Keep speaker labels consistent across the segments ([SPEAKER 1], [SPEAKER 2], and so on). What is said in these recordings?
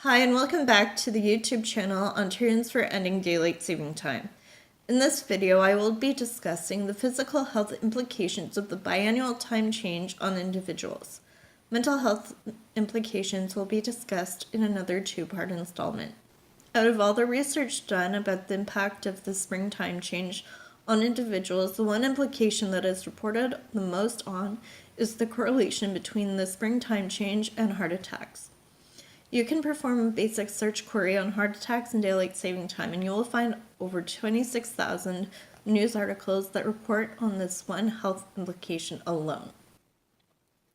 [SPEAKER 1] Hi, and welcome back to the YouTube channel Ontarians for Ending Daylight Saving Time. In this video, I will be discussing the physical health implications of the biannual time change on individuals. Mental health implications will be discussed in another two-part installment. Out of all the research done about the impact of the spring time change on individuals, the one implication that is reported the most on is the correlation between the spring time change and heart attacks. You can perform a basic search query on heart attacks and daylight saving time, and you will find over 26,000 news articles that report on this one health implication alone.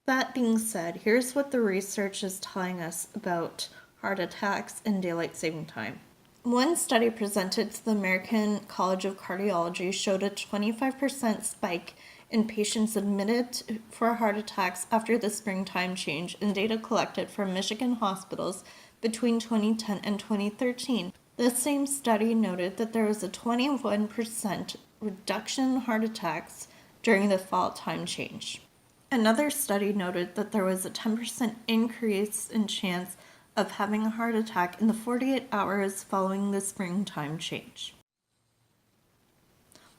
[SPEAKER 1] That being said, here's what the research is telling us about heart attacks and daylight saving time. One study presented to the American College of Cardiology showed a 25% spike in patients admitted for heart attacks after the springtime change in data collected from Michigan hospitals between 2010 and 2013. The same study noted that there was a 21% reduction in heart attacks during the fall time change. Another study noted that there was a 10% increase in chance of having a heart attack in the 48 hours following the springtime change.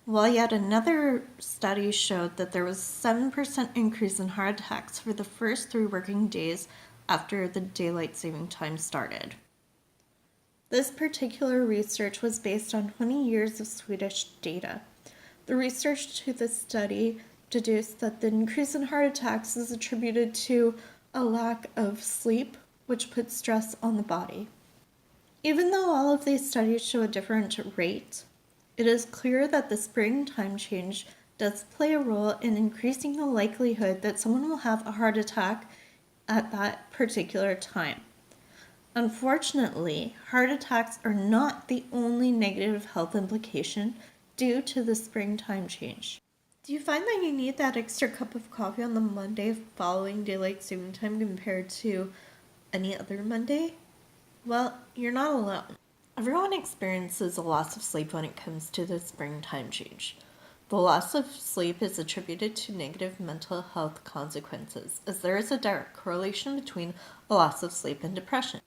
[SPEAKER 1] While yet another study showed that there was a 7% increase in heart attacks for the first 3 working days after the daylight saving time started. This particular research was based on 20 years of Swedish data. The research to this study deduced that the increase in heart attacks is attributed to a lack of sleep, which puts stress on the body. Even though all of these studies show a different rate, it is clear that the spring time change does play a role in increasing the likelihood that someone will have a heart attack at that particular time. Unfortunately, heart attacks are not the only negative health implication due to the spring time change. Do you find that you need that extra cup of coffee on the Monday following daylight saving time compared to any other Monday? Well, you're not alone. Everyone experiences a loss of sleep when it comes to the spring time change. The loss of sleep is attributed to negative mental health consequences, as there is a direct correlation between a loss of sleep and depression,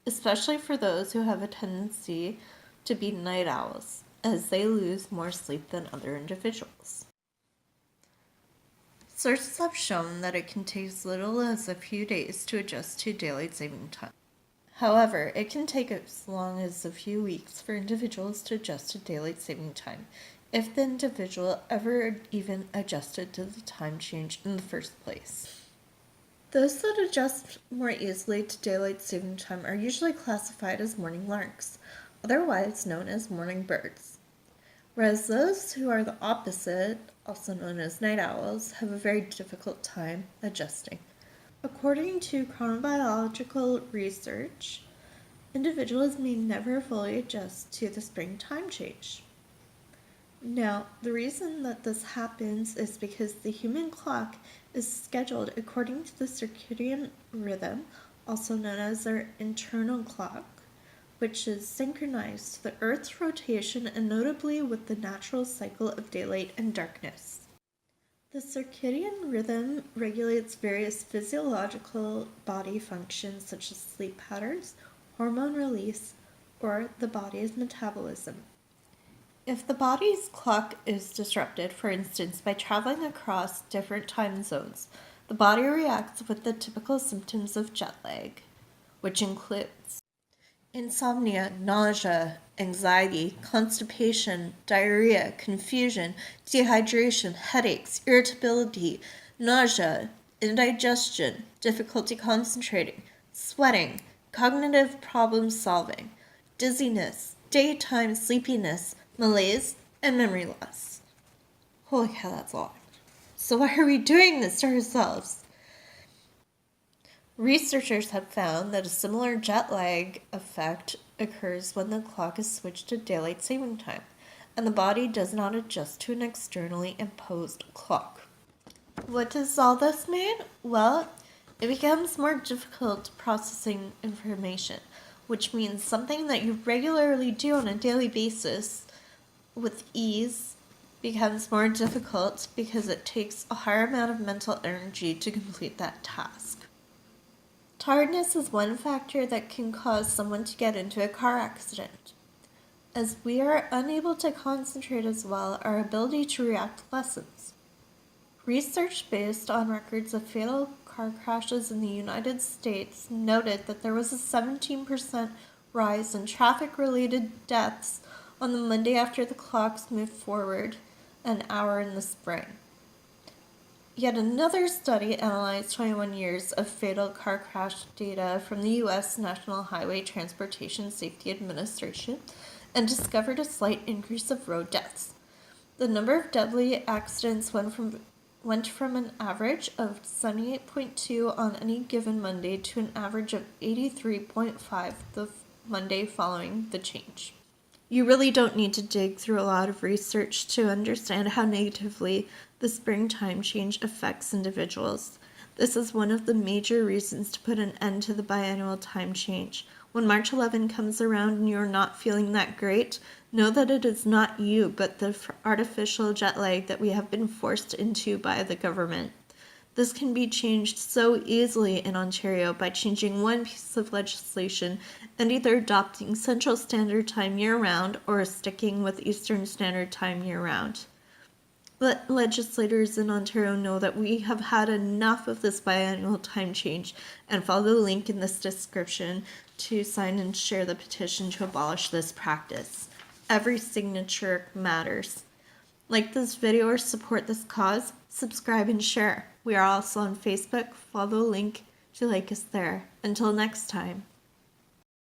[SPEAKER 1] especially for those who have a tendency to be night owls, as they lose more sleep than other individuals. Sources have shown that it can take as little as a few days to adjust to daylight saving time. However, it can take as long as a few weeks for individuals to adjust to daylight saving time, if the individual ever even adjusted to the time change in the first place. Those that adjust more easily to daylight saving time are usually classified as morning larks, otherwise known as morning birds, whereas those who are the opposite, also known as night owls, have a very difficult time adjusting. According to chronobiological research, individuals may never fully adjust to the spring time change. Now, the reason that this happens is because the human clock is scheduled according to the circadian rhythm, also known as our internal clock, which is synchronized to the Earth's rotation and notably with the natural cycle of daylight and darkness. The circadian rhythm regulates various physiological body functions such as sleep patterns, hormone release, or the body's metabolism. If the body's clock is disrupted, for instance, by traveling across different time zones, the body reacts with the typical symptoms of jet lag, which includes insomnia, nausea, anxiety, constipation, diarrhea, confusion, dehydration, headaches, irritability, nausea, indigestion, difficulty concentrating, sweating, cognitive problem solving, dizziness, daytime sleepiness, malaise, and memory loss. Holy cow, that's a lot. So why are we doing this to ourselves? Researchers have found that a similar jet lag effect occurs when the clock is switched to daylight saving time, and the body does not adjust to an externally imposed clock. What does all this mean? Well, it becomes more difficult processing information, which means something that you regularly do on a daily basis with ease becomes more difficult because it takes a higher amount of mental energy to complete that task. Tiredness is one factor that can cause someone to get into a car accident. As we are unable to concentrate as well, our ability to react lessens. Research based on records of fatal car crashes in the United States noted that there was a 17% rise in traffic-related deaths on the Monday after the clocks moved forward an hour in the spring. Yet another study analyzed 21 years of fatal car crash data from the U.S. National Highway Transportation Safety Administration and discovered a slight increase of road deaths. The number of deadly accidents went from an average of 78.2 on any given Monday to an average of 83.5 the Monday following the change. You really don't need to dig through a lot of research to understand how negatively the springtime change affects individuals. This is one of the major reasons to put an end to the biannual time change. When March 11 comes around and you're not feeling that great, know that it is not you, but the artificial jet lag that we have been forced into by the government. This can be changed so easily in Ontario by changing one piece of legislation and either adopting Central Standard Time year-round or sticking with Eastern Standard Time year-round. Let legislators in Ontario know that we have had enough of this biannual time change and follow the link in this description to sign and share the petition to abolish this practice. Every signature matters. Like this video or support this cause, subscribe and share. We are also on Facebook. Follow the link to like us there. Until next time.